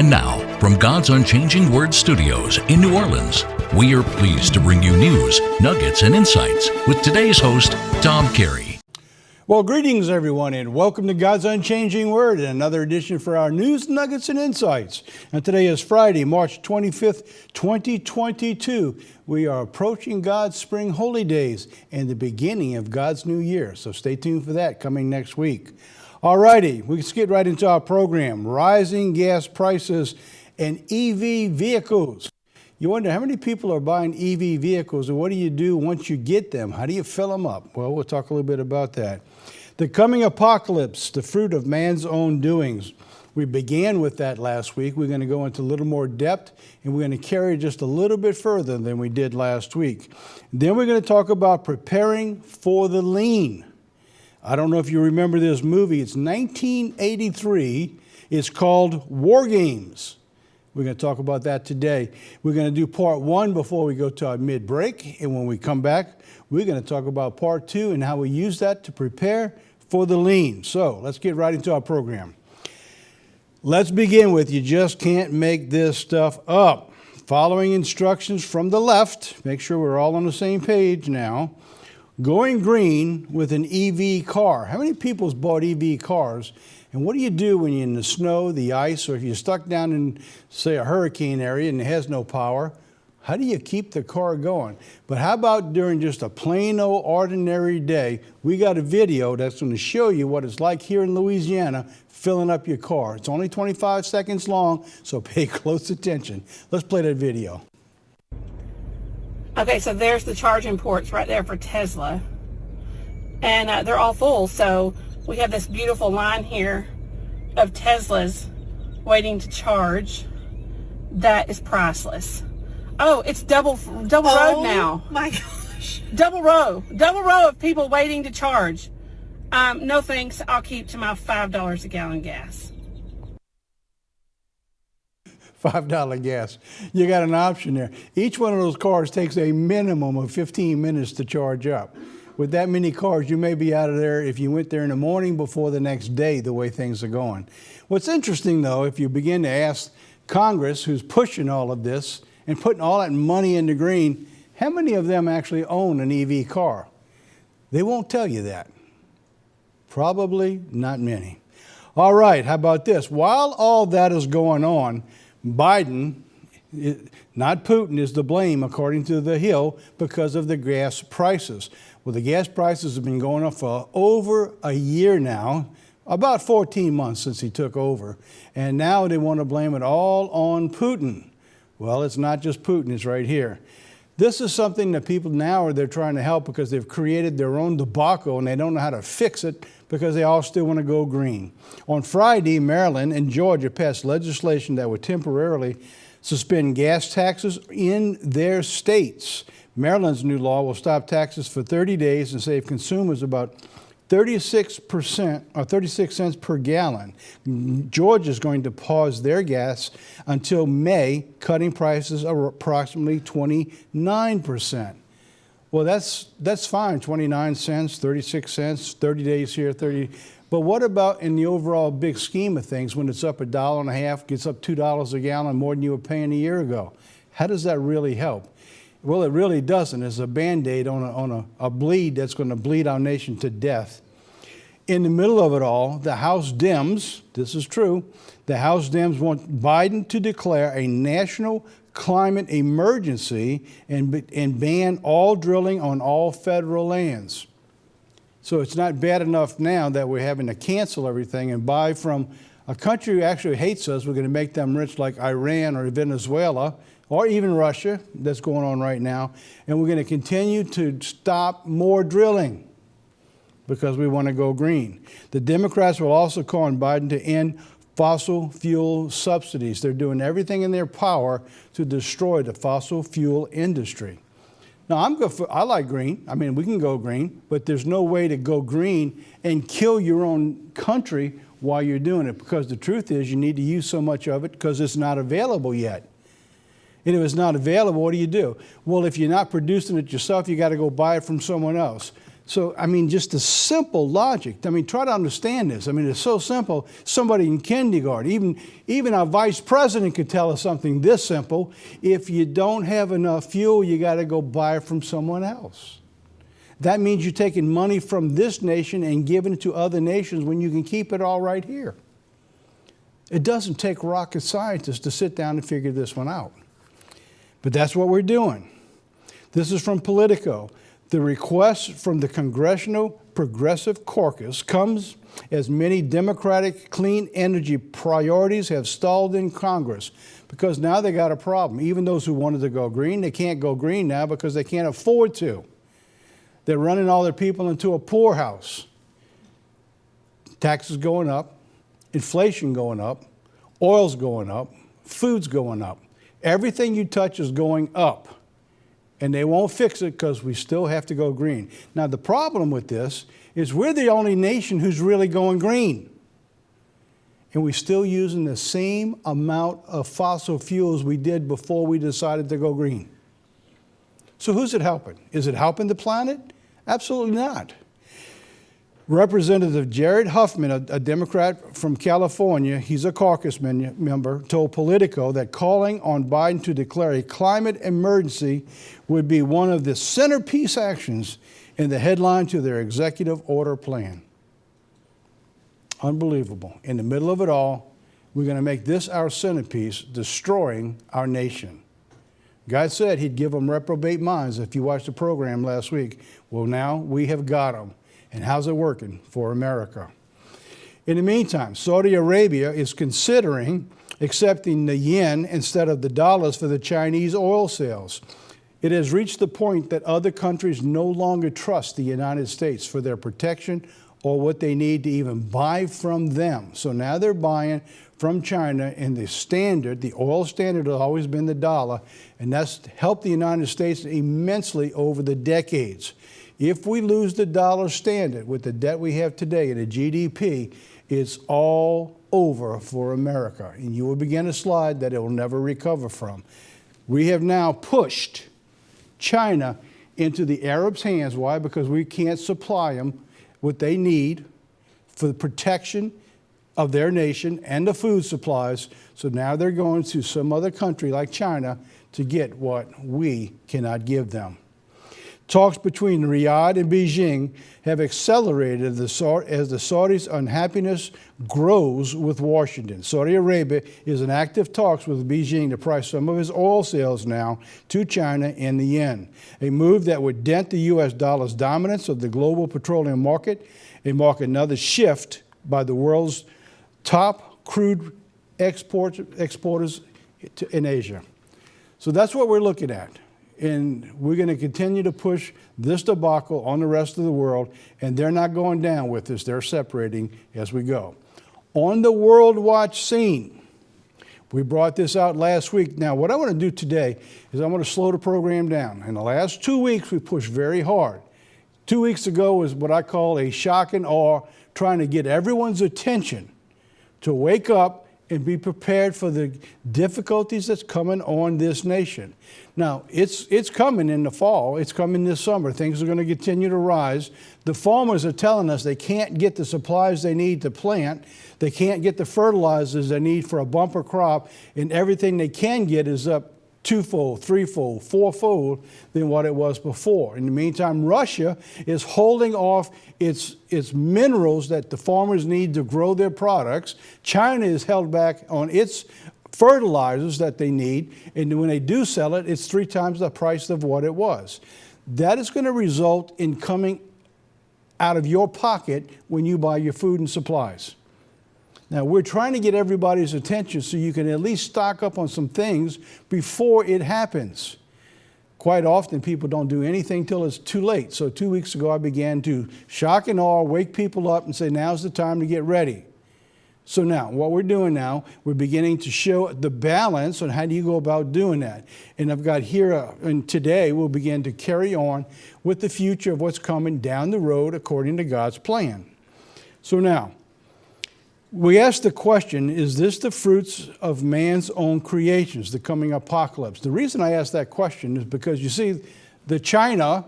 And now, from God's Unchanging Word Studios in New Orleans, we are pleased to bring you news, nuggets, and insights with today's host, Tom Carey. Well, greetings, everyone, and welcome to God's Unchanging Word, another edition for our news, nuggets, and insights. And today is Friday, March 25th, 2022. We are approaching God's spring holy days and the beginning of God's new year. So stay tuned for that coming next week. All righty, let's get right into our program. Rising gas prices and EV vehicles. You wonder how many people are buying EV vehicles, and what do you do once you get them? How do you fill them up? Well, we'll talk a little bit about that. The coming apocalypse, the fruit of man's own doings. We began with that last week. We're going to go into a little more depth, and we're going to carry it just a little bit further than we did last week. Then we're going to talk about preparing for the lean. I don't know if you remember this movie. It's 1983. It's called War Games. We're going to talk about that today. We're going to do part one before we go to our mid-break. And when we come back, we're going to talk about part two and how we use that to prepare for the lean. So let's get right into our program. Let's begin with, you just can't make this stuff up. Following instructions from the left, make sure we're all on the same page now. Going green with an EV car. How many people's bought EV cars? And what do you do when you're in the snow, the ice, or if you're stuck down in, say, a hurricane area and it has no power? How do you keep the car going? But how about during just a plain old ordinary day? We got a video that's going to show you what it's like here in Louisiana filling up your car. It's only 25 seconds long, so pay close attention. Let's play that video. Okay, so there's the charging ports right there for Tesla. And they're all full, so we have this beautiful line here of Teslas waiting to charge. That is priceless. Oh, it's double row now. Oh my gosh. Double row of people waiting to charge. No thanks, I'll keep to my $5 a gallon gas. $5 gas. You got an option there. Each one of those cars takes a minimum of 15 minutes to charge up. With that many cars, you may be out of there if you went there in the morning before the next day, the way things are going. What's interesting, though, if you begin to ask Congress, who's pushing all of this and putting all that money into green, how many of them actually own an EV car? They won't tell you that. Probably not many. All right, how about this? While all that is going on, Biden, not Putin, is to blame, according to The Hill, because of the gas prices. Well, the gas prices have been going up for over a year now, about 14 months since he took over. And now they want to blame it all on Putin. Well, it's not just Putin, it's right here. This is something that people now they're trying to help because they've created their own debacle and they don't know how to fix it because they all still want to go green. On Friday, Maryland and Georgia passed legislation that would temporarily suspend gas taxes in their states. Maryland's new law will stop taxes for 30 days and save consumers about 36% or 36 cents per gallon. Georgia is going to pause their gas until May, cutting prices are approximately 29%. Well, that's fine, 29 cents, 36 cents, 30 days here, 30. But what about in the overall big scheme of things when it's up $1.50, gets up $2 a gallon, more than you were paying a year ago? How does that really help? Well, it really doesn't. It's a Band-Aid on a bleed that's going to bleed our nation to death. In the middle of it all, the House Dems, this is true, the House Dems want Biden to declare a national climate emergency and ban all drilling on all federal lands. So it's not bad enough now that we're having to cancel everything and buy from a country who actually hates us. We're going to make them rich like Iran or Venezuela or even Russia, that's going on right now. And we're going to continue to stop more drilling because we want to go green. The Democrats will also call on Biden to end fossil fuel subsidies. They're doing everything in their power to destroy the fossil fuel industry. Now, I like green. I mean, we can go green, but there's no way to go green and kill your own country while you're doing it, because the truth is you need to use so much of it because it's not available yet. And if it's not available, what do you do? Well, if you're not producing it yourself, you got to go buy it from someone else. So, I mean, just the simple logic. I mean, try to understand this. I mean, it's so simple. Somebody in kindergarten, even our vice president could tell us something this simple. If you don't have enough fuel, you got to go buy it from someone else. That means you're taking money from this nation and giving it to other nations when you can keep it all right here. It doesn't take rocket scientists to sit down and figure this one out. But that's what we're doing. This is from Politico. The request from the Congressional Progressive Caucus comes as many Democratic clean energy priorities have stalled in Congress, because now they got a problem. Even those who wanted to go green, they can't go green now because they can't afford to. They're running all their people into a poorhouse. Taxes going up, inflation going up, oil's going up, food's going up. Everything you touch is going up. And they won't fix it because we still have to go green. Now, the problem with this is we're the only nation who's really going green. And we're still using the same amount of fossil fuels we did before we decided to go green. So who's it helping? Is it helping the planet? Absolutely not. Representative Jared Huffman, a Democrat from California, he's a caucus member, told Politico that calling on Biden to declare a climate emergency would be one of the centerpiece actions in the headline to their executive order plan. Unbelievable. In the middle of it all, we're going to make this our centerpiece, destroying our nation. God said he'd give them reprobate minds if you watched the program last week. Well, now we have got them. And how's it working for America? In the meantime, Saudi Arabia is considering accepting the yen instead of the dollars for the Chinese oil sales. It has reached the point that other countries no longer trust the United States for their protection or what they need to even buy from them. So now they're buying from China, and the oil standard has always been the dollar, and that's helped the United States immensely over the decades. If we lose the dollar standard with the debt we have today and the GDP, it's all over for America. And you will begin a slide that it will never recover from. We have now pushed China into the Arabs' hands. Why? Because we can't supply them what they need for the protection of their nation and the food supplies. So now they're going to some other country like China to get what we cannot give them. Talks between Riyadh and Beijing have accelerated as the Saudis' unhappiness grows with Washington. Saudi Arabia is in active talks with Beijing to price some of its oil sales now to China in the yen, a move that would dent the U.S. dollar's dominance of the global petroleum market and mark another shift by the world's top crude exporters in Asia. So that's what we're looking at. And we're going to continue to push this debacle on the rest of the world, and they're not going down with us. They're separating as we go. On the World Watch scene, we brought this out last week. Now, what I want to do today is I want to slow the program down. In the last 2 weeks, we pushed very hard. 2 weeks ago was what I call a shock and awe, trying to get everyone's attention to wake up and be prepared for the difficulties that's coming on this nation. Now, it's coming in the fall. It's coming this summer. Things are going to continue to rise. The farmers are telling us they can't get the supplies they need to plant. They can't get the fertilizers they need for a bumper crop, and everything they can get is up twofold, threefold, fourfold than what it was before. In the meantime, Russia is holding off its minerals that the farmers need to grow their products. China is held back on its fertilizers that they need, and when they do sell it, it's 3 times the price of what it was. That is going to result in coming out of your pocket when you buy your food and supplies. Now, we're trying to get everybody's attention so you can at least stock up on some things before it happens. Quite often, people don't do anything till it's too late. So 2 weeks ago, I began to shock and awe, wake people up and say, now's the time to get ready. So now, what we're doing now, we're beginning to show the balance on how do you go about doing that. And I've got here, and today we'll begin to carry on with the future of what's coming down the road according to God's plan. So now, we ask the question, is this the fruits of man's own creations, the coming apocalypse? The reason I ask that question is because you see, the China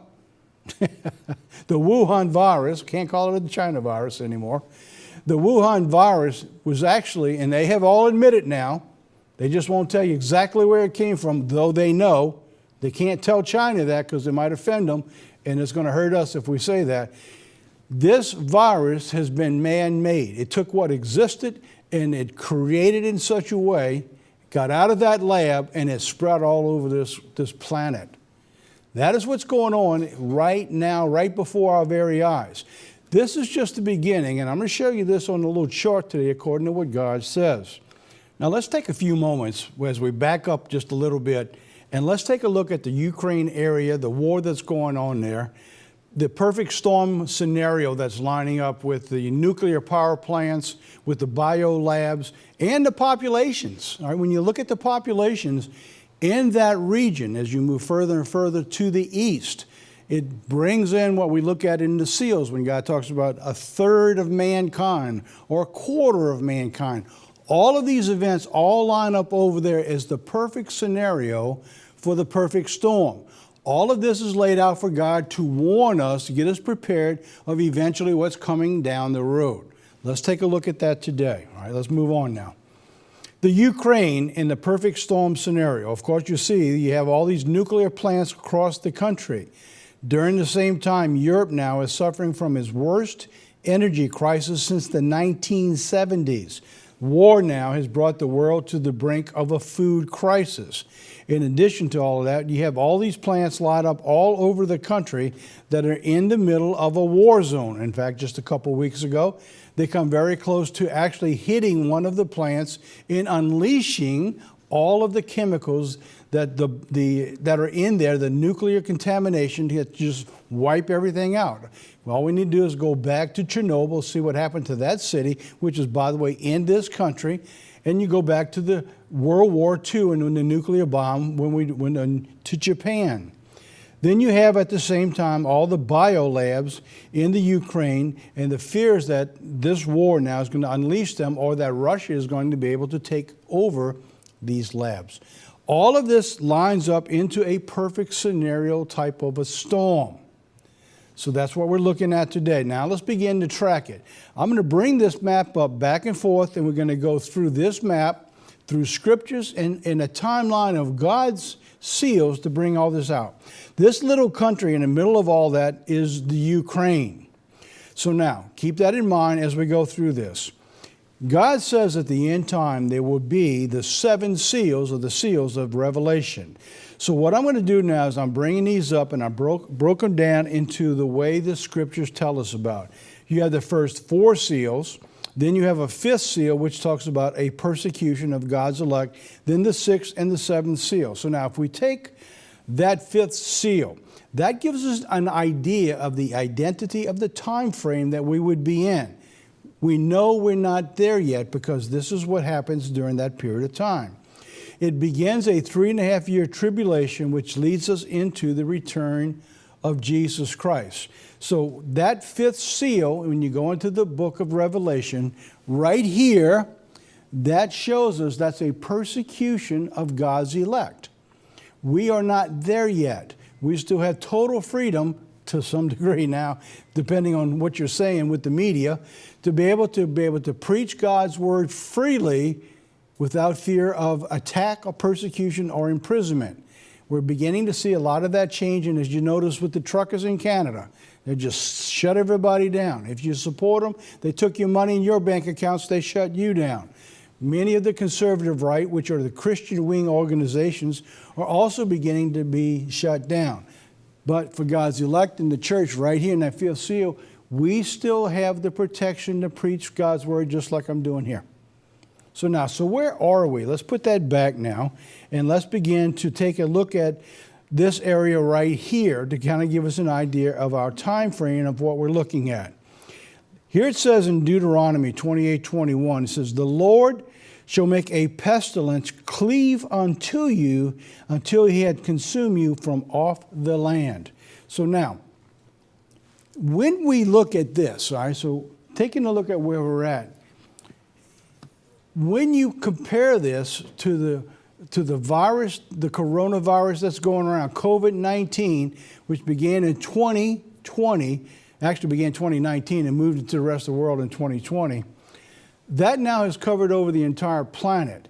The Wuhan virus, can't call it the China virus anymore. The Wuhan virus was actually, and they have all admitted now, they just won't tell you exactly where it came from, though they know. They can't tell China that because it might offend them, and it's going to hurt us if we say that. This virus has been man-made. It took what existed and it created in such a way, got out of that lab, and it spread all over this planet. That is what's going on right now, right before our very eyes. This is just the beginning, and I'm going to show you this on a little chart today according to what God says. Now let's take a few moments as we back up just a little bit, and let's take a look at the Ukraine area, the war that's going on there, the perfect storm scenario that's lining up with the nuclear power plants, with the bio labs, and the populations. All right, when you look at the populations in that region, as you move further and further to the east, it brings in what we look at in the SEALs when God talks about a third of mankind or a quarter of mankind. All of these events all line up over there as the perfect scenario for the perfect storm. All of this is laid out for God to warn us, to get us prepared of eventually what's coming down the road. Let's take a look at that today. All right, let's move on now. The Ukraine in the perfect storm scenario. Of course, you see, you have all these nuclear plants across the country. During the same time, Europe now is suffering from its worst energy crisis since the 1970s. War now has brought the world to the brink of a food crisis. In addition to all of that, you have all these plants lined up all over the country that are in the middle of a war zone. In fact, just a couple weeks ago, they come very close to actually hitting one of the plants and unleashing all of the chemicals that that are in there, the nuclear contamination, to just wipe everything out. All we need to do is go back to Chernobyl, see what happened to that city, which is, by the way, in this country, and you go back to the World War II and when the nuclear bomb when we went to Japan. Then you have at the same time all the bio labs in the Ukraine and the fears that this war now is going to unleash them or that Russia is going to be able to take over these labs. All of this lines up into a perfect scenario type of a storm. So that's what we're looking at today. Now let's begin to track it. I'm going to bring this map up back and forth, and we're going to go through this map, through scriptures, and a timeline of God's seals to bring all this out. This little country in the middle of all that is the Ukraine. So now, keep that in mind as we go through this. God says at the end time there will be the 7 seals, or the seals of Revelation. So what I'm going to do now is I'm bringing these up, and I broke them down into the way the scriptures tell us about. You have the first 4 seals, then you have a 5th seal, which talks about a persecution of God's elect, then the 6th and the 7th seal. So now if we take that 5th seal, that gives us an idea of the identity of the time frame that we would be in. We know we're not there yet because this is what happens during that period of time. It begins a 3.5-year tribulation, which leads us into the return of Jesus Christ. So that 5th seal, when you go into the book of Revelation, right here, that shows us that's a persecution of God's elect. We are not there yet. We still have total freedom to some degree now, depending on what you're saying with the media, to be able to preach God's word freely without fear of attack or persecution or imprisonment. We're beginning to see a lot of that changing, as you notice with the truckers in Canada. They just shut everybody down. If you support them, they took your money in your bank accounts, they shut you down. Many of the conservative right, which are the Christian wing organizations, are also beginning to be shut down. But for God's elect in the church right here in that 5th seal, we still have the protection to preach God's word just like I'm doing here. So now, where are we? Let's put that back now, and let's begin to take a look at this area right here to kind of give us an idea of our time frame of what we're looking at. Here it says in Deuteronomy 28:21, it says, "The Lord shall make a pestilence cleave unto you until he had consumed you from off the land." So now, when we look at this, all right, so taking a look at where we're at, when you compare this to to the virus, the coronavirus that's going around, COVID-19, which began in 2020, actually began 2019 and moved into the rest of the world in 2020. That now has covered over the entire planet.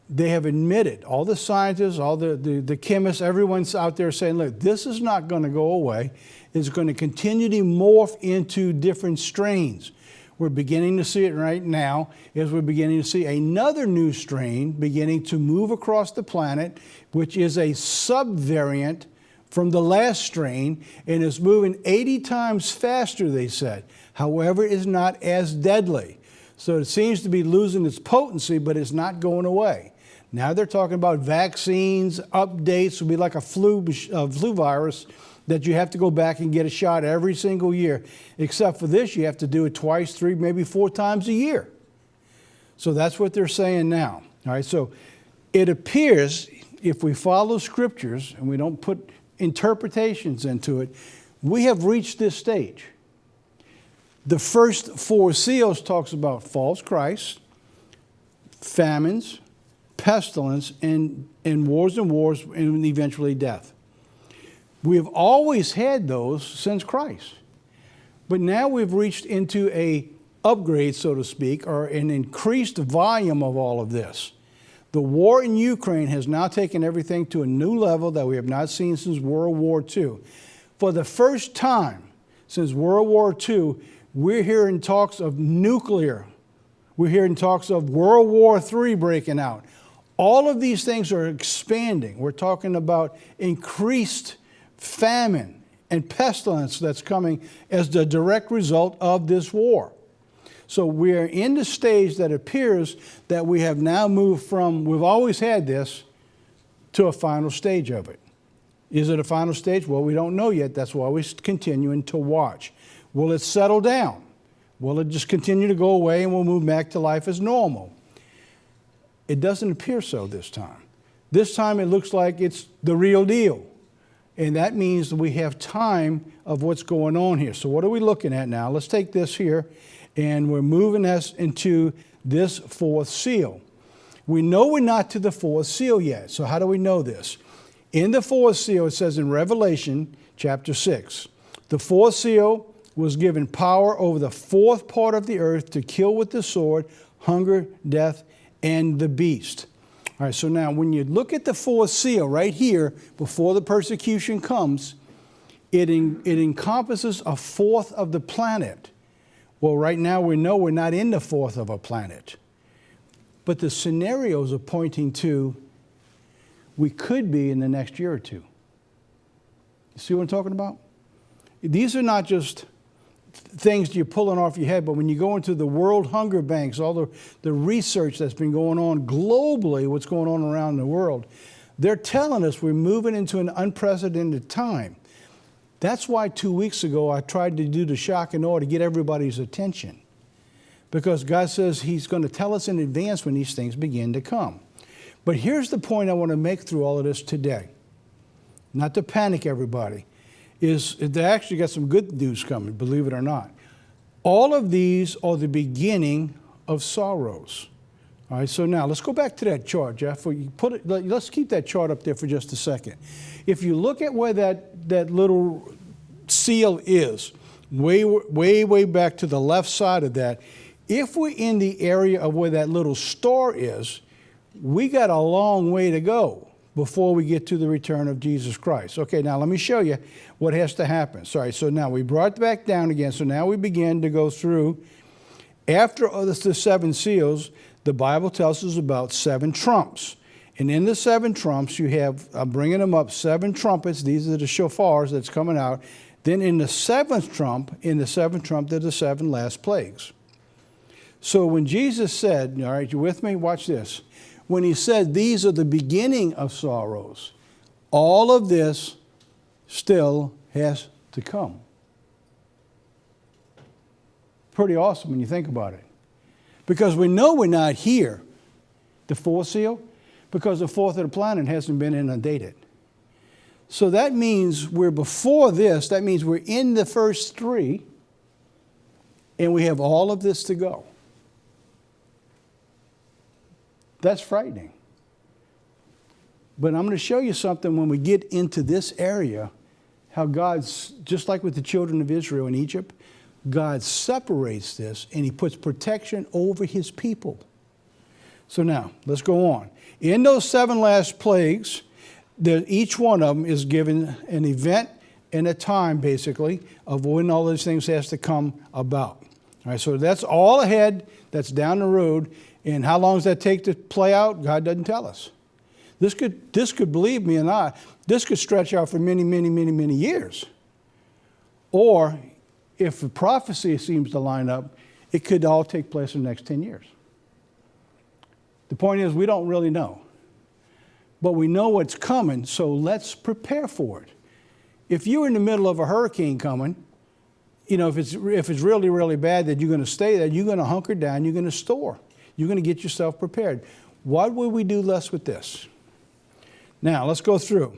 They have admitted, all the scientists, all the chemists, everyone's out there saying, look, this is not going to go away. It's going to continue to morph into different strains. We're beginning to see it right now as we're beginning to see another new strain beginning to move across the planet, which is a subvariant from the last strain and is moving 80 times faster, they said. However, is not as deadly. So it seems to be losing its potency, but it's not going away. Now they're talking about vaccines, updates. Will be like a flu virus that you have to go back and get a shot every single year. Except for this, you have to do it twice, 3, maybe 4 times a year. So that's what they're saying now. All right, so it appears, if we follow scriptures and we don't put interpretations into it, we have reached this stage. The first 4 seals talks about false Christ, famines, pestilence, and wars and eventually death. We have always had those since Christ. But now we've reached into a upgrade, so to speak, or an increased volume of all of this. The war in Ukraine has now taken everything to a new level that we have not seen since World War II. For the first time since World War II, we're hearing talks of nuclear. We're hearing talks of World War III breaking out. All of these things are expanding. We're talking about increased famine and pestilence that's coming as the direct result of this war. So we are in the stage that appears that we have now moved from, we've always had this, to a final stage of it. Is it a final stage? Well, we don't know yet. That's why we're continuing to watch. Will it settle down? Will it just continue to go away and we'll move back to life as normal? It doesn't appear so this time. This time it looks like it's the real deal. And that means that we have time of what's going on here. So what are we looking at now? Let's take this here, and we're moving us into this 4th seal. We know we're not to the 4th seal yet. So how do we know this? In the 4th seal, it says in Revelation chapter 6, the 4th seal was given power over the 4th part of the earth to kill with the sword, hunger, death, and the beast. All right, so now when you look at the 4th seal right here, before the persecution comes, it encompasses a 1/4 of the planet. Well, right now we know we're not in the 1/4 of a planet. But the scenarios are pointing to we could be in the next year or two. You see what I'm talking about? These are not just things you're pulling off your head, but when you go into the World Hunger Banks, all the research that's been going on globally, what's going on around the world, they're telling us we're moving into an unprecedented time. That's why 2 weeks ago I tried to do the shock and awe to get everybody's attention. Because God says He's going to tell us in advance when these things begin to come. But here's the point I want to make through all of this today. Not to panic everybody. Is they actually got some good news coming, believe it or not. All of these are the beginning of sorrows. All right, so now let's go back to that chart, Jeff. Let's keep that chart up there for just a second. If you look at where that little seal is, way back to the left side of that, if we're in the area of where that little star is, we got a long way to go before we get to the return of Jesus Christ. Okay, now let me show you what has to happen. Sorry, so now we brought it back down again. So now we begin to go through. After the 7 seals, the Bible tells us about 7 trumps. And in the 7 trumps, you have, I'm bringing them up, 7 trumpets. These are the shofars that's coming out. Then in the 7th trump, there's the 7 last plagues. So when Jesus said, all right, you with me? Watch this. When He said these are the beginning of sorrows, all of this still has to come. Pretty awesome when you think about it. Because we know we're not here, the 4th seal, because the 4th of the planet hasn't been inundated. So that means we're before this. That means we're in the first 3, and we have all of this to go. That's frightening. But I'm going to show you something when we get into this area, how God's, just like with the children of Israel in Egypt, God separates this and he puts protection over his people. So now, let's go on. In those 7 last plagues, each one of them is given an event and a time, basically, of when all these things has to come about. All right, so that's all ahead, that's down the road, and how long does that take to play out? God doesn't tell us. This could, believe me and I, this could stretch out for many, many, many, many years. Or, if the prophecy seems to line up, it could all take place in the next 10 years. The point is, we don't really know. But we know what's coming, so let's prepare for it. If you're in the middle of a hurricane coming, you know, if it's really, really bad that you're going to stay there, you're going to hunker down, you're going to store. You're going to get yourself prepared. What would we do less with this? Now, let's go through.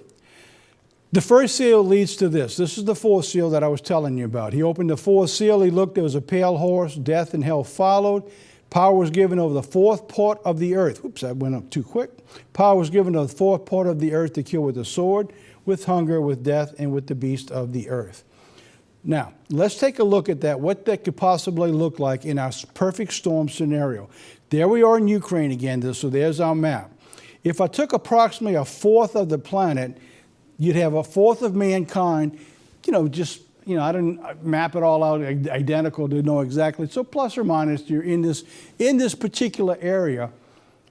The first seal leads to this. This is the 4th seal that I was telling you about. He opened the 4th seal. He looked. There was a pale horse. Death and hell followed. Power was given over the 4th part of the earth. Oops, that went up too quick. Power was given to the 4th part of the earth to kill with the sword, with hunger, with death, and with the beast of the earth. Now, let's take a look at that, what that could possibly look like in our perfect storm scenario. There we are in Ukraine again, so there's our map. If I took approximately 1/4 of the planet, you'd have 1/4 of mankind, I didn't map it all out identical to know exactly. So plus or minus, you're in this particular area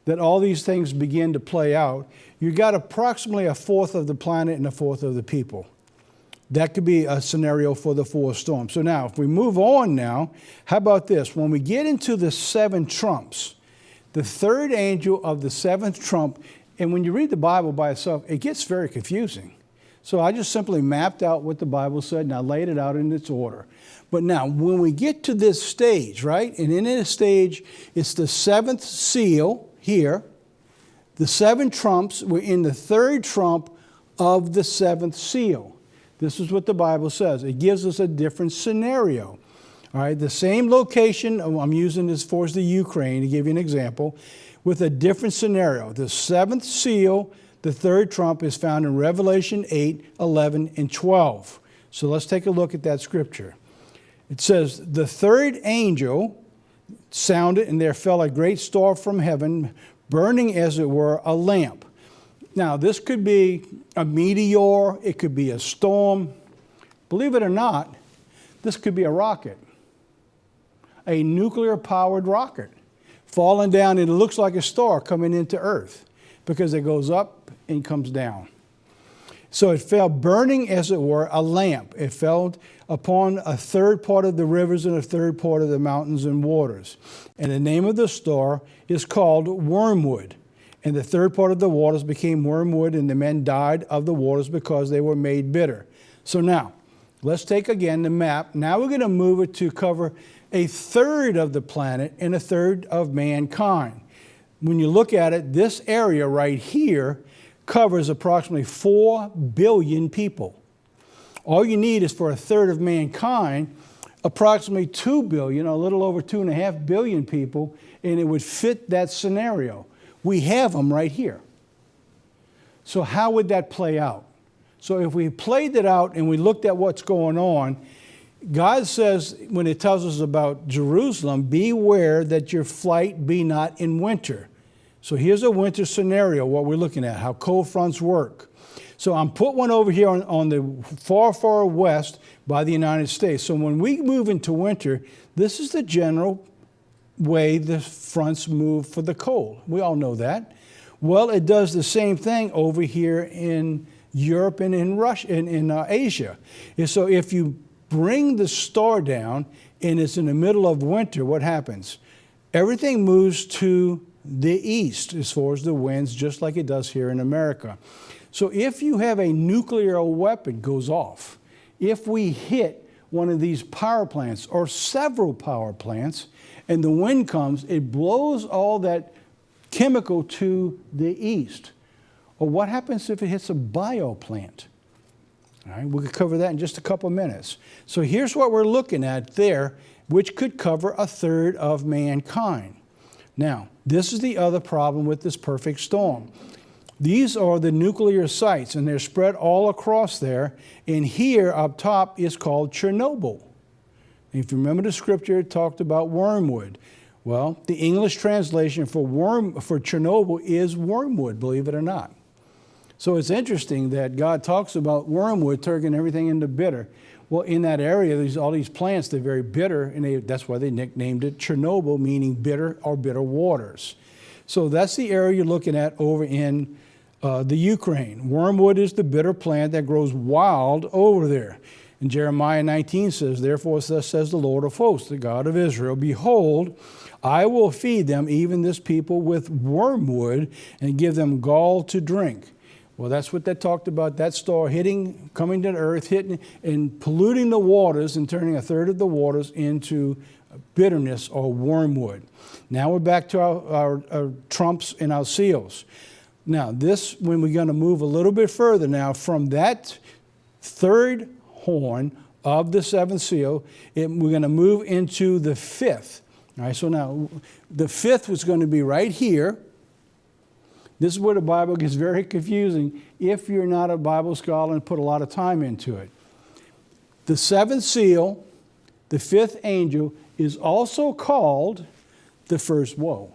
that all these things begin to play out. You got approximately 1/4 of the planet and 1/4 of the people. That could be a scenario for the 4th storm. So now, if we move on now, how about this? When we get into the 7 trumps, the 3rd angel of the 7th trump, and when you read the Bible by itself, it gets very confusing. So I just simply mapped out what the Bible said, and I laid it out in its order. But now, when we get to this stage, right, and in this stage, it's the 7th seal here, the 7 trumps, we're in the 3rd trump of the 7th seal. This is what the Bible says. It gives us a different scenario. All right, the same location, I'm using this for the Ukraine to give you an example, with a different scenario. The 7th seal, the 3rd trump, is found in Revelation 8, 11, and 12. So let's take a look at that scripture. It says, the 3rd angel sounded, and there fell a great star from heaven, burning as it were a lamp. Now, this could be a meteor, it could be a storm. Believe it or not, this could be a rocket, a nuclear-powered rocket, falling down, and it looks like a star coming into Earth because it goes up and comes down. So it fell burning, as it were, a lamp. It fell upon 1/3 part of the rivers and 1/3 part of the mountains and waters. And the name of the star is called Wormwood. And the 3rd part of the waters became wormwood, and the men died of the waters because they were made bitter. So now, let's take again the map. Now we're going to move it to cover 1/3 of the planet and 1/3 of mankind. When you look at it, this area right here covers approximately 4 billion people. All you need is for 1/3 of mankind, approximately 2 billion, a little over 2.5 billion people, and it would fit that scenario. We have them right here. So how would that play out? So if we played it out and we looked at what's going on, God says, when it tells us about Jerusalem, beware that your flight be not in winter. So here's a winter scenario, what we're looking at, how cold fronts work. So I'm put one over here on the far, far west by the United States. So when we move into winter, this is the general way the fronts move for the cold. We all know that. Well, it does the same thing over here in Europe and in Russia, in Asia. And so if you bring the star down and it's in the middle of winter, what happens? Everything moves to the east as far as the winds, just like it does here in America. So if you have a nuclear weapon goes off, if we hit one of these power plants or several power plants, and the wind comes, it blows all that chemical to the east. Or what happens if it hits a bio plant? All right, we could cover that in just a couple minutes. So here's what we're looking at there, which could cover 1/3 of mankind. Now, this is the other problem with this perfect storm. These are the nuclear sites, and they're spread all across there. And here up top is called Chernobyl. If you remember the scripture, it talked about wormwood. Well, the English translation for Chernobyl is wormwood, believe it or not. So it's interesting that God talks about wormwood turning everything into bitter. Well, in that area, all these plants, they're very bitter, and that's why they nicknamed it Chernobyl, meaning bitter or bitter waters. So that's the area you're looking at over in the Ukraine. Wormwood is the bitter plant that grows wild over there. And Jeremiah 19 says, therefore thus says the Lord of hosts, the God of Israel, behold, I will feed them, even this people, with wormwood, and give them gall to drink. Well, that's what that talked about, that star coming to the earth, hitting and polluting the waters and turning a third of the waters into bitterness or wormwood. Now we're back to our trumps and our seals. Now this, when we're going to move a little bit further now from that third horn of the seventh seal, we're going to move into the fifth. All right, so now the fifth was going to be right here. This is where the Bible gets very confusing if you're not a Bible scholar and put a lot of time into it. The seventh seal, the fifth angel, is also called the first woe.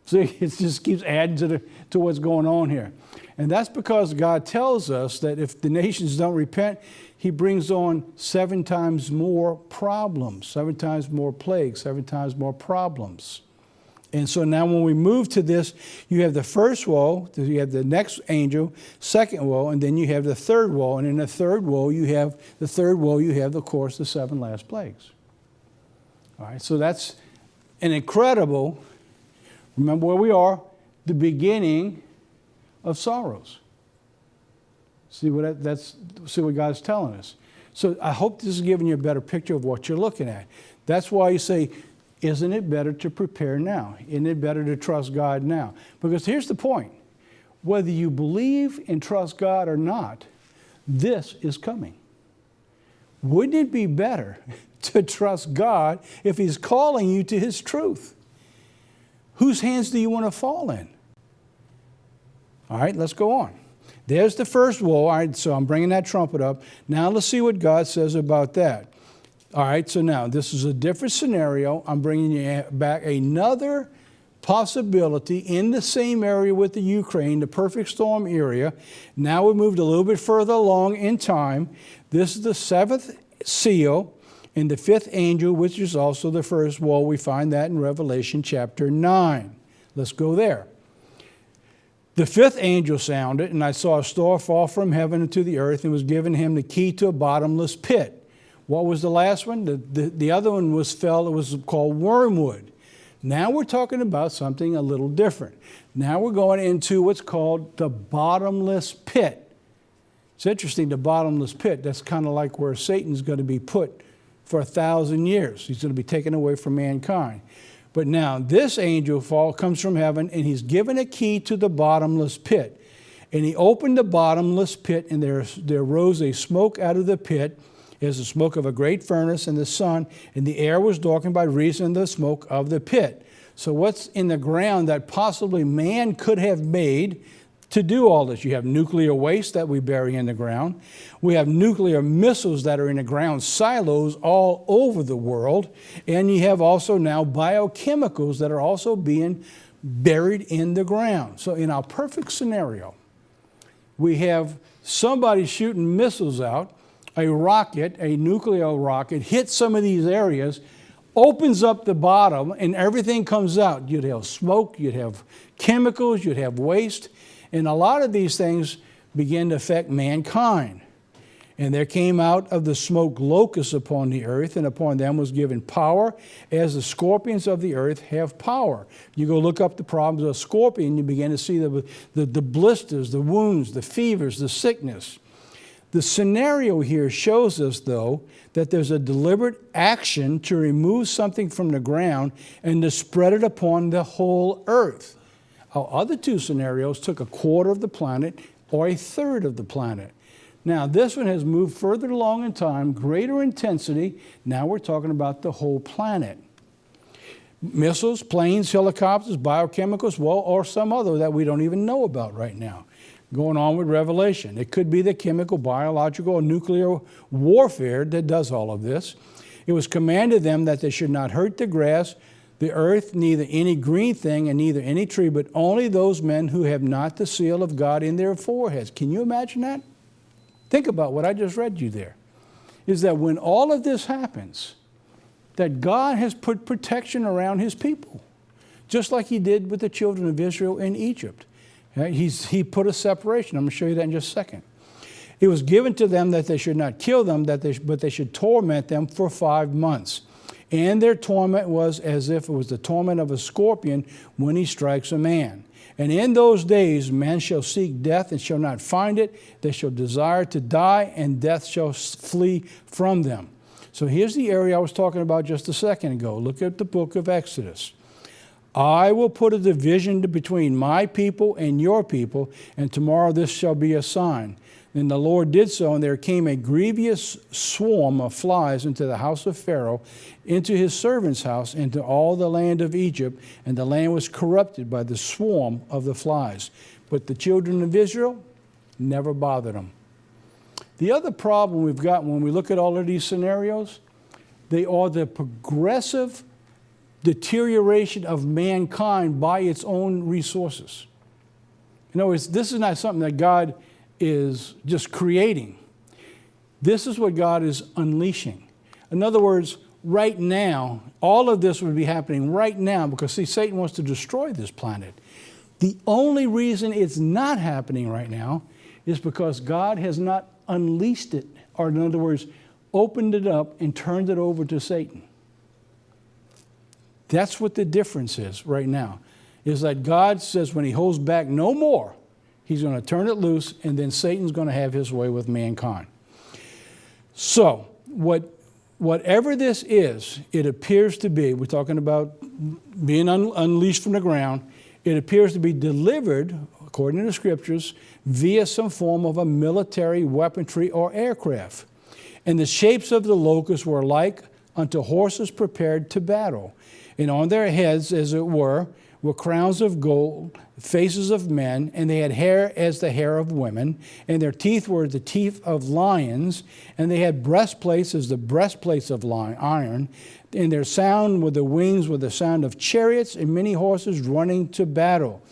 See, it just keeps adding to what's going on here. And that's because God tells us that if the nations don't repent, he brings on 7 times more problems, 7 times more plagues, 7 times more problems. And so now when we move to this, you have the first woe, you have the next angel, second woe, and then you have the third woe. And in the third woe, you have, of course, the 7 last plagues. All right, so that's an incredible, remember where we are, the beginning of sorrows. See what God's telling us. So I hope this is giving you a better picture of what you're looking at. That's why you say, isn't it better to prepare now? Isn't it better to trust God now? Because here's the point. Whether you believe and trust God or not, this is coming. Wouldn't it be better to trust God if he's calling you to his truth? Whose hands do you want to fall in? All right, let's go on. There's the first woe. All right, so I'm bringing that trumpet up. Now let's see what God says about that. All right, so now this is a different scenario. I'm bringing you back another possibility in the same area with the Ukraine, the perfect storm area. Now we moved a little bit further along in time. This is the 7th seal and the 5th angel, which is also the first woe. We find that in Revelation chapter 9. Let's go there. The 5th angel sounded, and I saw a star fall from heaven into the earth, and was given him the key to a bottomless pit. What was the last one? The other one it was called wormwood. Now we're talking about something a little different. Now we're going into what's called the bottomless pit. It's interesting, the bottomless pit. That's kind of like where Satan's going to be put for 1,000 years. He's going to be taken away from mankind. But now this angel comes from heaven, and he's given a key to the bottomless pit. And he opened the bottomless pit, and there rose a smoke out of the pit, as the smoke of a great furnace in the sun, and the air was darkened by reason of the smoke of the pit. So what's in the ground that possibly man could have made to do all this? You have nuclear waste that we bury in the ground. We have nuclear missiles that are in the ground silos all over the world. And you have also now biochemicals that are also being buried in the ground. So in our perfect scenario, we have somebody shooting missiles out, a rocket, a nuclear rocket, hits some of these areas, opens up the bottom, and everything comes out. You'd have smoke, you'd have chemicals, you'd have waste, and a lot of these things begin to affect mankind. And there came out of the smoke locusts upon the earth, and upon them was given power, as the scorpions of the earth have power. You go look up the problems of a scorpion, you begin to see the blisters, the wounds, the fevers, the sickness. The scenario here shows us, though, that there's a deliberate action to remove something from the ground and to spread it upon the whole earth. Our other 2 scenarios took a quarter of the planet or a third of the planet. Now, this one has moved further along in time, greater intensity. Now we're talking about the whole planet. Missiles, planes, helicopters, biochemicals, well, or some other that we don't even know about right now. Going on with Revelation. It could be the chemical, biological, or nuclear warfare that does all of this. It was commanded them that they should not hurt the grass, the earth, neither any green thing, and neither any tree, but only those men who have not the seal of God in their foreheads. Can you imagine that? Think about what I just read you there. Is that when all of this happens, that God has put protection around his people, just like he did with the children of Israel in Egypt. Right? He put a separation. I'm going to show you that in just a second. It was given to them that they should not kill them, but they should torment them for 5 months. And their torment was as if it was the torment of a scorpion when he strikes a man. And in those days men shall seek death and shall not find it. They shall desire to die, and death shall flee from them. So here's the area I was talking about just a second ago. Look at the book of Exodus. I will put a division between my people and your people, and tomorrow this shall be a sign. And the Lord did so, and there came a grievous swarm of flies into the house of Pharaoh, into his servant's house, into all the land of Egypt, and the land was corrupted by the swarm of the flies. But the children of Israel never bothered them. The other problem we've got when we look at all of these scenarios, they are the progressive deterioration of mankind by its own resources. In other words, this is not something that God is just creating. This is what God is unleashing. In other words, right now, all of this would be happening right now because, see, Satan wants to destroy this planet. The only reason it's not happening right now is because God has not unleashed it, or in other words, opened it up and turned it over to Satan. That's what the difference is right now, is that God says when he holds back no more, he's going to turn it loose, and then Satan's going to have his way with mankind. So, whatever this is, it appears to be, we're talking about being unleashed from the ground, it appears to be delivered, according to the scriptures, via some form of a military weaponry or aircraft. And the shapes of the locusts were like unto horses prepared to battle. And on their heads, as it were crowns of gold, faces of men, and they had hair as the hair of women, and their teeth were the teeth of lions, and they had breastplates as the breastplates of iron, and their sound with the wings were the sound of chariots and many horses running to battle.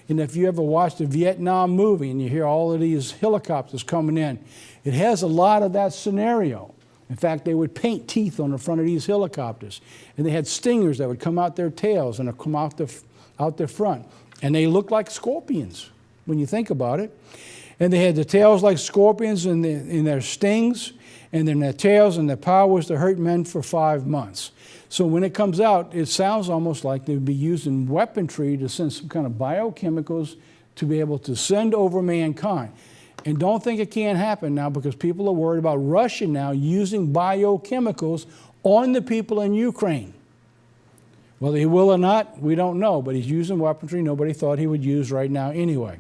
And if you ever watched a Vietnam movie and you hear all of these helicopters coming in, it has a lot of that scenario. In fact, they would paint teeth on the front of these helicopters. And they had stingers that would come out their tails and come out their front. And they looked like scorpions when you think about it. And they had the tails like scorpions in their stings, and then their tails, and their power was to hurt men for 5 months. So when it comes out, it sounds almost like they would be using weaponry to send some kind of biochemicals to be able to send over mankind. And don't think it can't happen now, because people are worried about Russia now using biochemicals on the people in Ukraine. Whether he will or not, we don't know, but he's using weaponry nobody thought he would use right now anyway.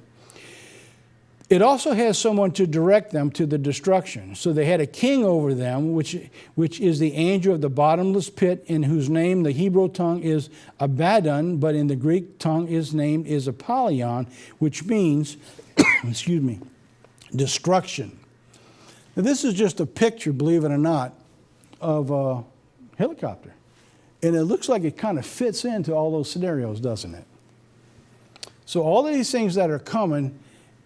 It also has someone to direct them to the destruction. So they had a king over them, which is the angel of the bottomless pit, in whose name the Hebrew tongue is Abaddon, but in the Greek tongue his name is Apollyon, which means, excuse me, destruction. Now, this is just a picture, believe it or not, of a helicopter. And it looks like it kind of fits into all those scenarios, doesn't it? So all of these things that are coming,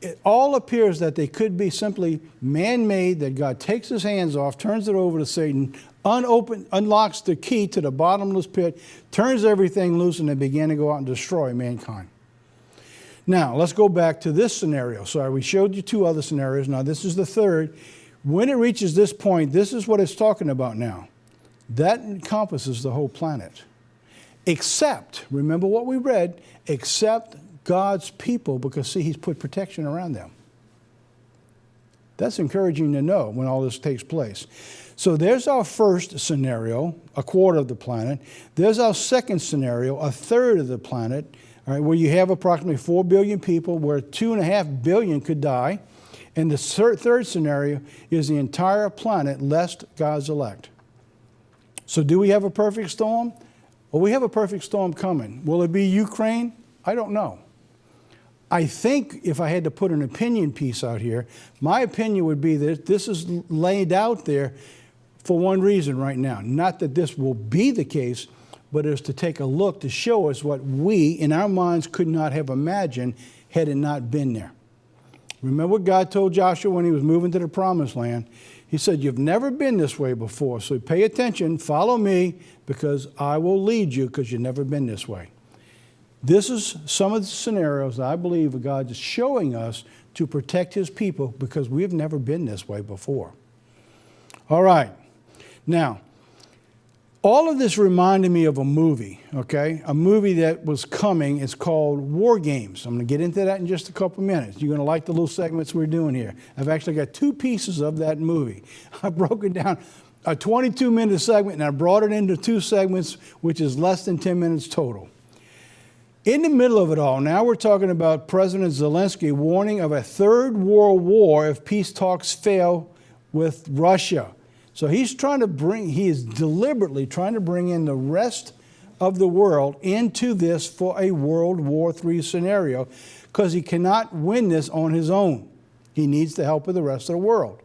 it all appears that they could be simply man-made, that God takes his hands off, turns it over to Satan, unlocks the key to the bottomless pit, turns everything loose, and they begin to go out and destroy mankind. Now, let's go back to this scenario. Sorry, we showed you 2 other scenarios. Now, this is the third. When it reaches this point, this is what it's talking about now. That encompasses the whole planet. Except, remember what we read, except God's people, because, see, he's put protection around them. That's encouraging to know when all this takes place. So there's our first scenario, a quarter of the planet. There's our second scenario, a third of the planet, all right, where you have approximately 4 billion people, where 2.5 billion could die. And the third scenario is the entire planet, lest God's elect. So do we have a perfect storm? Well, we have a perfect storm coming. Will it be Ukraine? I don't know. I think if I had to put an opinion piece out here, my opinion would be that this is laid out there for one reason right now. Not that this will be the case, but is to take a look to show us what we, in our minds, could not have imagined had it not been there. Remember what God told Joshua when he was moving to the promised land? He said, you've never been this way before, so pay attention, follow me, because I will lead you, because you've never been this way. This is some of the scenarios that I believe God is showing us to protect his people, because we've never been this way before. All right. Now, all of this reminded me of a movie, okay? A movie that was coming. It's called War Games. I'm going to get into that in just a couple minutes. You're going to like the little segments we're doing here. I've actually got 2 pieces of that movie. I broke it down, a 22-minute segment, and I brought it into 2 segments, which is less than 10 minutes total. In the middle of it all, now we're talking about President Zelensky warning of a 3rd World War if peace talks fail with Russia. So he is deliberately trying to bring in the rest of the world into this for a World War III scenario, because he cannot win this on his own. He needs the help of the rest of the world.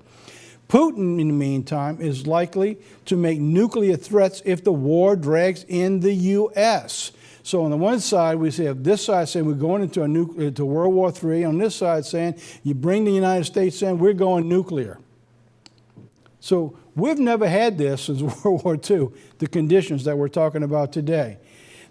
Putin, in the meantime, is likely to make nuclear threats if the war drags in the U.S. So on the one side, we have this side saying we're going into World War III. On this side saying, you bring the United States in, we're going nuclear. So we've never had this since World War II, the conditions that we're talking about today.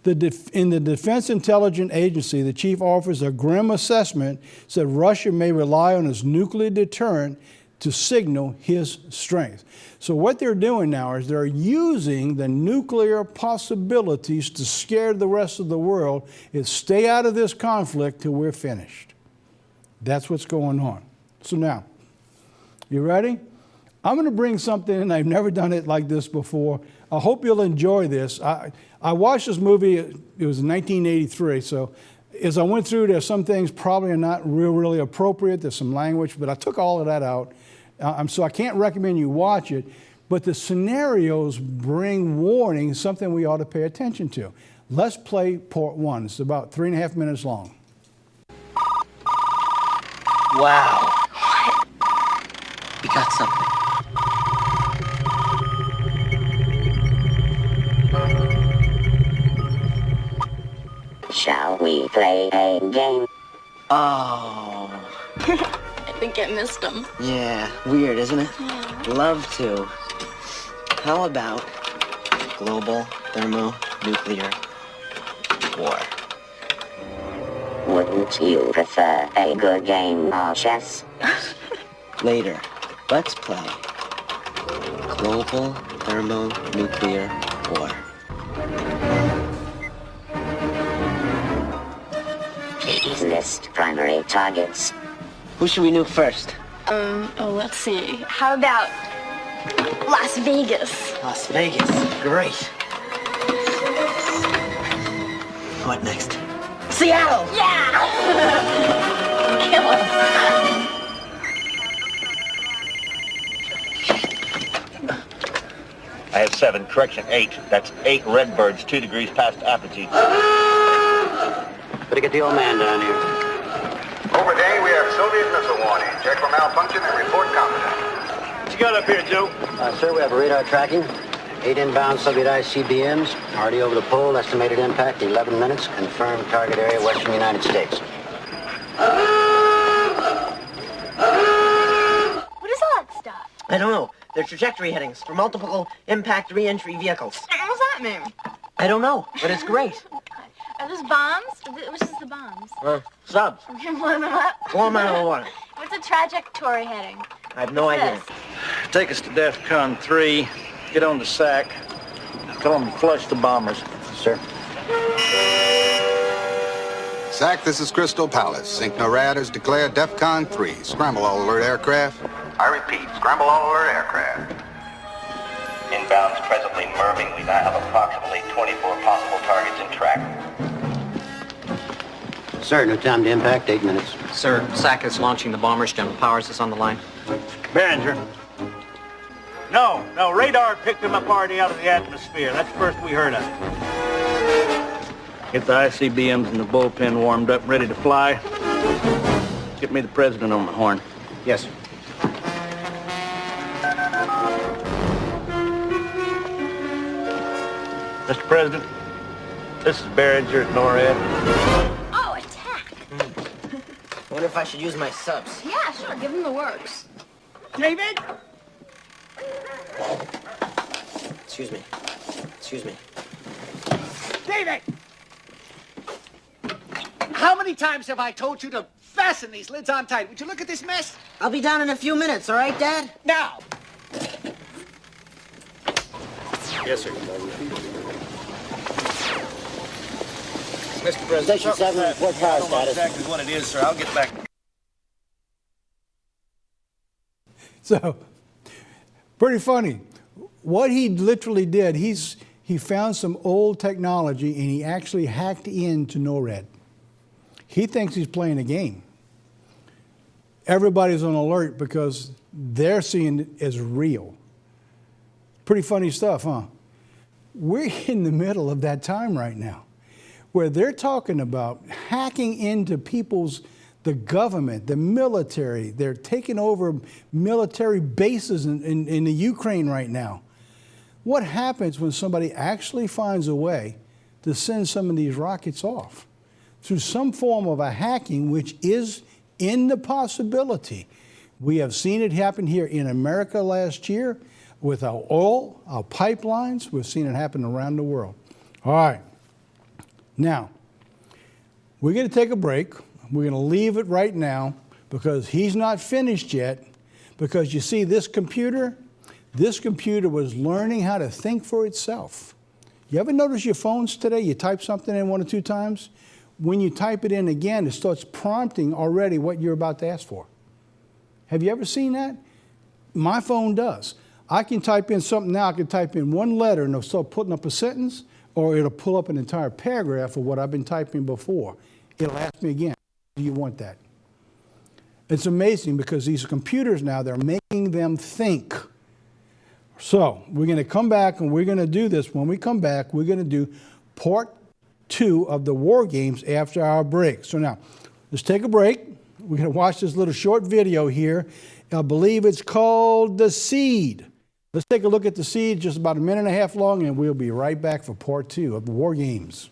In the Defense Intelligence Agency, the chief offers a grim assessment, said Russia may rely on its nuclear deterrent to signal his strength. So what they're doing now is they're using the nuclear possibilities to scare the rest of the world and stay out of this conflict till we're finished. That's what's going on. So now, you ready? I'm going to bring something in. I've never done it like this before. I hope you'll enjoy this. I watched this movie. It was in 1983. So as I went through, there's some things probably are not really appropriate. There's some language, but I took all of that out. So I can't recommend you watch it. But the scenarios bring warning, something we ought to pay attention to. Let's play part 1. It's about 3.5 minutes long. Wow. What? We got something. Shall we play a game? Oh. I think I missed him. Yeah, weird, isn't it? Yeah. Love to. How about global thermonuclear war? Wouldn't you prefer a good game of chess? Later, let's play global thermonuclear war. Please list primary targets. Who should we nuke first? Let's see. How about Las Vegas? Las Vegas. Great. What next? Seattle! Yeah! Kill him. I have 7, correction 8. That's 8 Redbirds, 2 degrees past altitude. Better get the old man down here. Overday, we have Soviet missile warning. Check for malfunction and report competent. What you got up here, Joe? Sir, we have radar tracking. 8 inbound Soviet ICBMs. Already over the pole. Estimated impact 11 minutes. Confirmed target area, western United States. What is all that stuff? I don't know. They're trajectory headings for multiple impact re-entry vehicles. What does that mean? I don't know, but it's great. Are those bombs? Which is the bombs? Subs. We can blow them up. Blow them out of the water. What's a trajectory heading? I have no idea. This. Take us to DEFCON 3. Get on the SAC. Tell them to flush the bombers. Sir. SAC, this is Crystal Palace. Sync NORAD has declared DEFCON 3. Scramble all alert aircraft. I repeat, scramble all alert aircraft. Inbounds presently merming. We now have approximately 24 possible targets in track. Sir, new time to impact, 8 minutes. Sir, SAC is launching the bombers. General Powers is on the line. Behringer. No, radar picked them up already out of the atmosphere. That's the first we heard of it. Get the ICBMs in the bullpen warmed up, ready to fly. Get me the president on the horn. Yes, sir. Mr. President, this is Behringer at NORAD. Oh, attack. I wonder if I should use my subs. Yeah, sure. Give him the works. David? Excuse me. Excuse me. David! How many times have I told you to fasten these lids on tight? Would you look at this mess? I'll be down in a few minutes, all right, Dad? Now! Yes, sir. Mr. President. Station 7, report power status. Exactly what it is, sir. I'll get back. So, pretty funny. What he literally did, he found some old technology and he actually hacked into NORAD. He thinks he's playing a game. Everybody's on alert because they're seeing it as real. Pretty funny stuff, huh? We're in the middle of that time right now where they're talking about hacking into the government, the military. They're taking over military bases in the Ukraine right now. What happens when somebody actually finds a way to send some of these rockets off through some form of a hacking, which is in the possibility? We have seen it happen here in America last year with our oil, our pipelines. We've seen it happen around the world. All right. Now, we're going to take a break. We're going to leave it right now because he's not finished yet. Because you see, this computer was learning how to think for itself. You ever notice your phones today? You type something in 1 or 2 times. When you type it in again, it starts prompting already what you're about to ask for. Have you ever seen that? My phone does. I can type in something now. I can type in 1 letter and it'll start putting up a sentence, or it'll pull up an entire paragraph of what I've been typing before. It'll ask me again, do you want that? It's amazing because these computers now, they're making them think. So we're going to come back and we're going to do this. When we come back, we're going to do part 2 of the war games after our break. So now, let's take a break. We're going to watch this little short video here. I believe it's called The Seed. Let's take a look at The Seed, just about 1.5 minutes long, and we'll be right back for part 2 of the war games.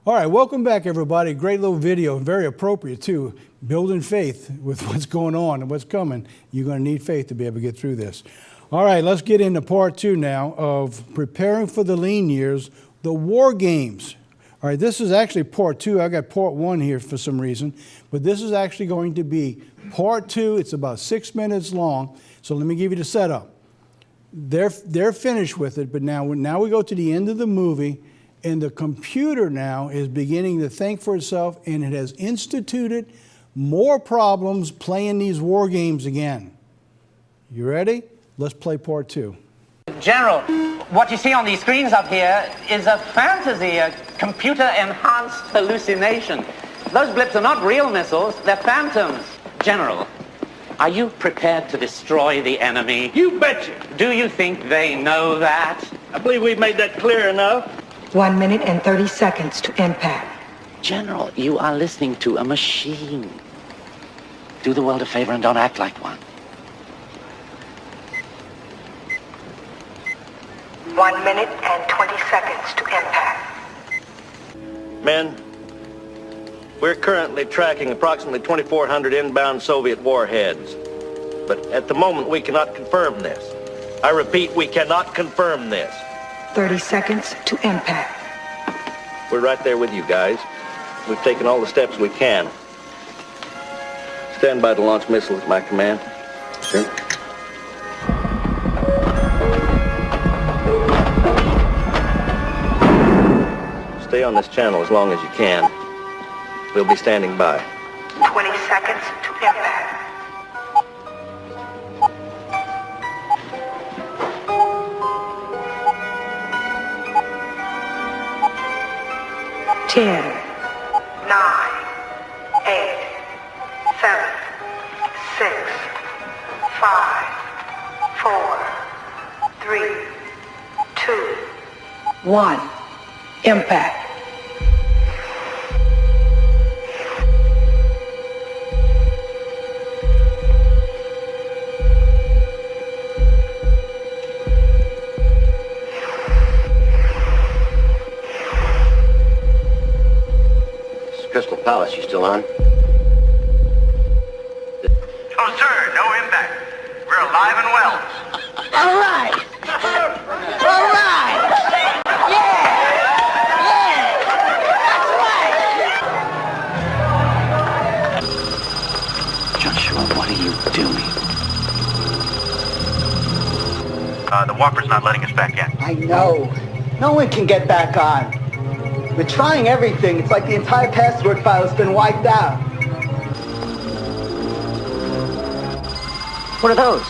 All right, welcome back, everybody. Great little video, very appropriate too. Building faith with what's going on and what's coming. You're going to need faith to be able to get through this. All right, let's get into part 2 now of preparing for the lean years, the war games. All right, this is actually part 2. I got part 1 here for some reason, but this is actually going to be part 2. It's about 6 minutes long. So let me give you the setup. They're finished with it, but now we go to the end of the movie. And the computer now is beginning to think for itself, and it has instituted more problems playing these war games again. You ready? Let's play part 2. General, What you see on these screens up here is a fantasy, a computer-enhanced hallucination. Those blips are not real missiles, they're phantoms. General, are you prepared to destroy the enemy? You betcha. Do you think they know that? I believe we've made that clear enough. 1 minute and 30 seconds to impact. General, you are listening to a machine. Do the world a favor and don't act like one. 1 minute and 20 seconds to impact. Men, we're currently tracking approximately 2,400 inbound Soviet warheads. But at the moment, we cannot confirm this. I repeat, we cannot confirm this. 30 seconds to impact. We're right there with you guys. We've taken all the steps we can. Stand by to launch missiles at my command. Sure. Stay on this channel as long as you can. We'll be standing by. 20 seconds to impact. Ten, 9, 8, 7, 6, 5, 4, 3, 2, 1. Impact. Crystal Palace, you still on? Oh, sir, no impact. We're alive and well. All right. All right. Yeah. Yeah. That's right. Joshua, what are you doing? The Whopper's not letting us back yet. I know. No one can get back on. We're trying everything. It's like the entire password file has been wiped out. What are those?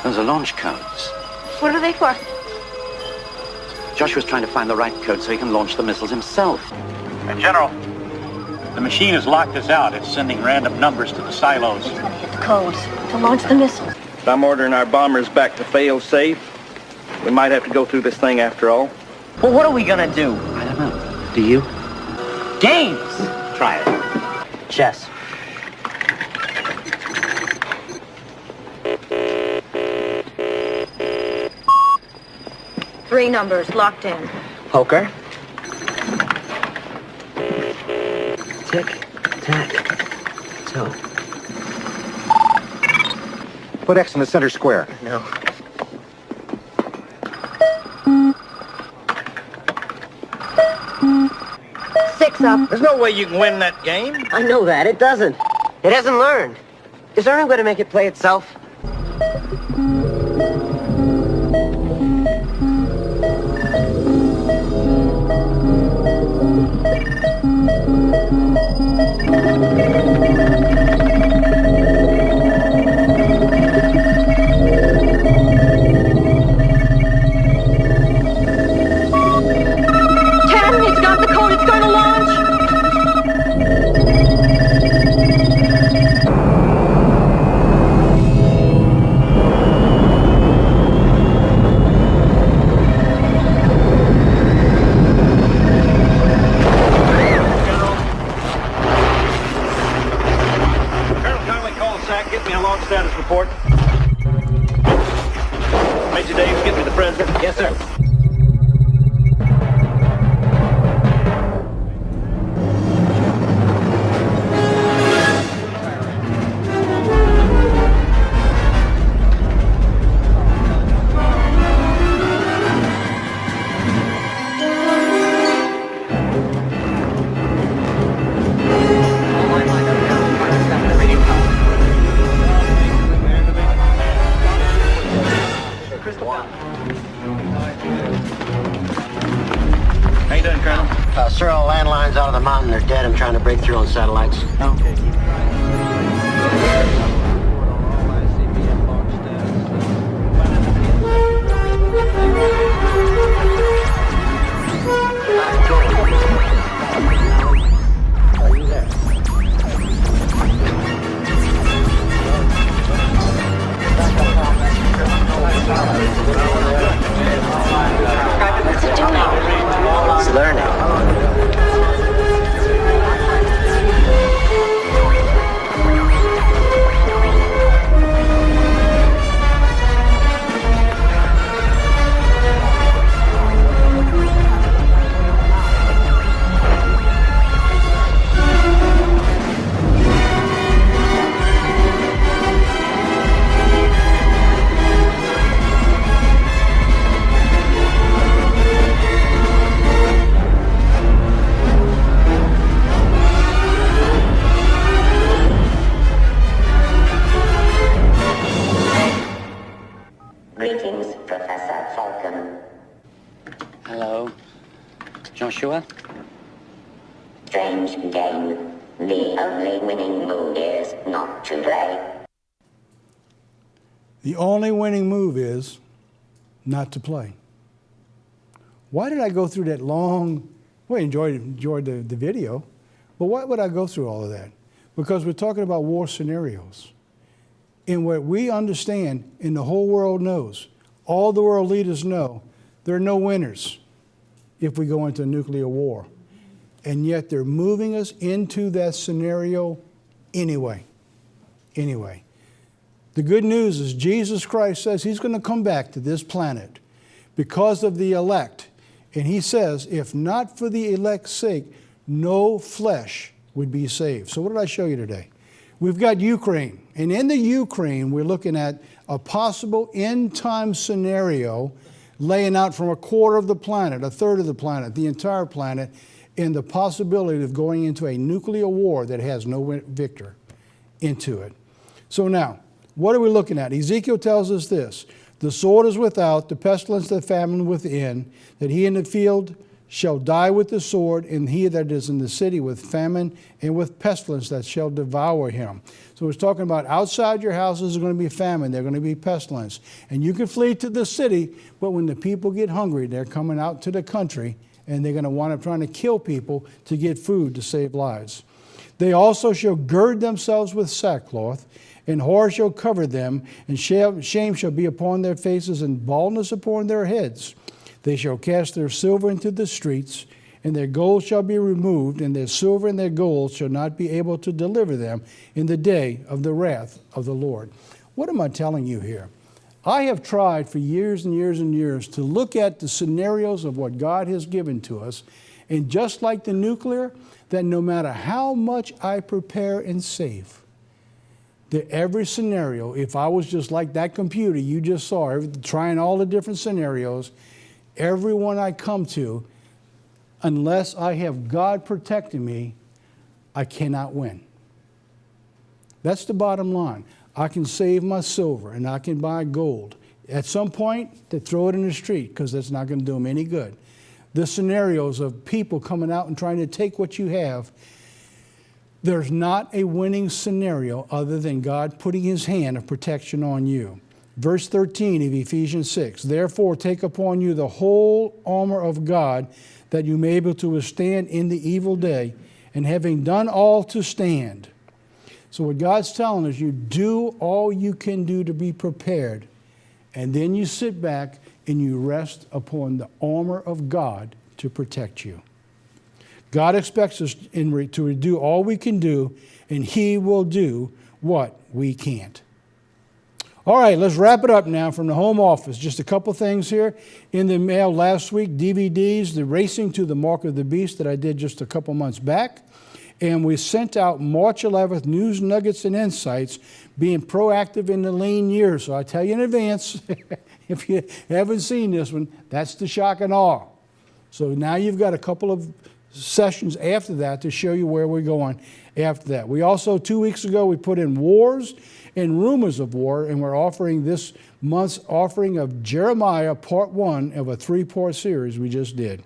Those are launch codes. What are they for? Joshua's trying to find the right code so he can launch the missiles himself. General. The machine has locked us out. It's sending random numbers to the silos. He's gonna hit the codes to launch the missiles. I'm ordering our bombers back to fail safe. We might have to go through this thing after all. Well, what are we gonna do? I don't know. Do you? Games! Try it. Chess. Three numbers locked in. Poker. Tick, tack, toe. Put X in the center square. No. Six up. There's no way you can win that game. I know that. It doesn't. It hasn't learned. Is there any way to make it play itself? It's got the code. It's going to launch. Colonel, kindly call SAC. Get me a launch status report. Major Dave, get me the president. Yes, sir. How you doing, Colonel? Sir, all landlines out of the mountain. They're dead. I'm trying to break through on satellites. Okay. sure? Strange game. The only winning move is not to play. The only winning move is not to play. Why did I go through that long, well, I enjoyed the video, but why would I go through all of that? Because we're talking about war scenarios. And what we understand, and the whole world knows, all the world leaders know, there are no winners if we go into a nuclear war. And yet they're moving us into that scenario anyway. Anyway. The good news is Jesus Christ says he's going to come back to this planet because of the elect. And he says, if not for the elect's sake, no flesh would be saved. So what did I show you today? We've got Ukraine. And in the Ukraine, we're looking at a possible end-time scenario laying out from a quarter of the planet, a third of the planet, the entire planet, and the possibility of going into a nuclear war that has no victor into it. So now, what are we looking at? Ezekiel tells us this: the sword is without, the pestilence, the famine within, that he in the field shall die with the sword, and he that is in the city with famine and with pestilence that shall devour him. So it's talking about outside your houses are going to be famine, they're going to be pestilence. And you can flee to the city, but when the people get hungry, they're coming out to the country, and they're going to wind up trying to kill people to get food to save lives. They also shall gird themselves with sackcloth, and horror shall cover them, and shame shall be upon their faces, and baldness upon their heads. They shall cast their silver into the streets, and their gold shall be removed, and their silver and their gold shall not be able to deliver them in the day of the wrath of the Lord. What am I telling you here? I have tried for years and years and years to look at the scenarios of what God has given to us, and just like the nuclear, that no matter how much I prepare and save, that every scenario, if I was just like that computer you just saw, trying all the different scenarios, every one I come to, unless I have God protecting me, I cannot win. That's the bottom line. I can save my silver and I can buy gold. At some point, they throw it in the street because that's not going to do them any good. The scenarios of people coming out and trying to take what you have, there's not a winning scenario other than God putting his hand of protection on you. Verse 13 of Ephesians 6, therefore take upon you the whole armor of God, that you may be able to withstand in the evil day, and having done all to stand. So what God's telling us, you do all you can do to be prepared, and then you sit back and you rest upon the armor of God to protect you. God expects us to do all we can do, and he will do what we can't. All right, let's wrap it up now from the home office. Just a couple things here. In the mail last week, DVDs, the Racing to the Mark of the Beast that I did just a couple months back. And we sent out March 11th news nuggets and insights, being proactive in the lean year. So I tell you in advance, if you haven't seen this one, that's the shock and awe. So now you've got a couple of sessions after that to show you where we're going after that. We also, 2 weeks ago, we put in wars and rumors of war, and we're offering this month's offering of Jeremiah Part 1 of a 3-part series we just did.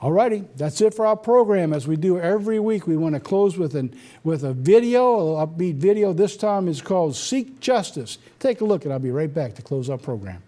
All righty, that's it for our program. As we do every week, we want to close with a video, an upbeat video. This time is called Seek Justice. Take a look, and I'll be right back to close our program.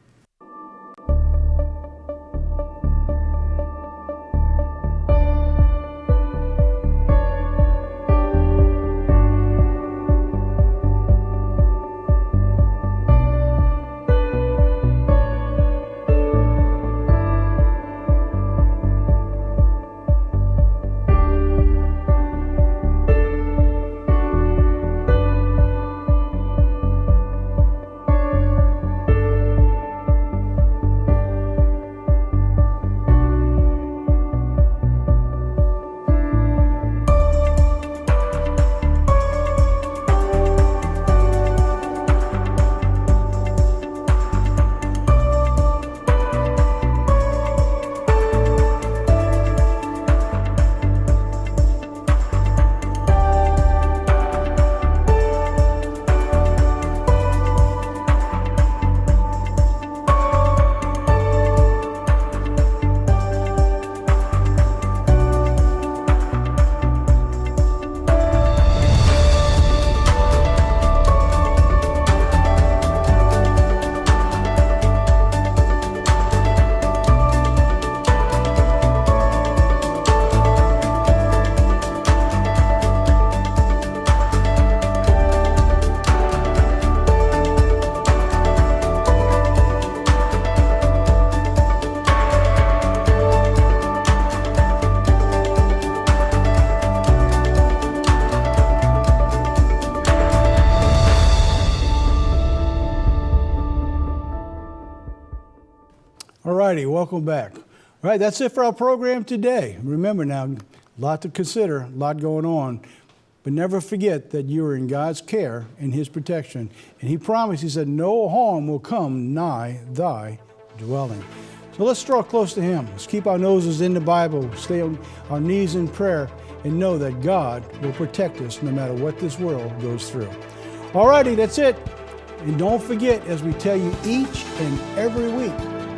righty, welcome back. All right, that's it for our program today. Remember now, a lot to consider, a lot going on. But never forget that you are in God's care and his protection. And he promised, he said, no harm will come nigh thy dwelling. So let's draw close to him. Let's keep our noses in the Bible, stay on our knees in prayer, and know that God will protect us no matter what this world goes through. All righty, that's it. And don't forget, as we tell you each and every week,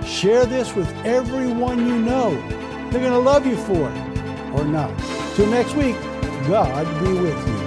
share this with everyone you know. They're going to love you for it or not. Till next week, God be with you.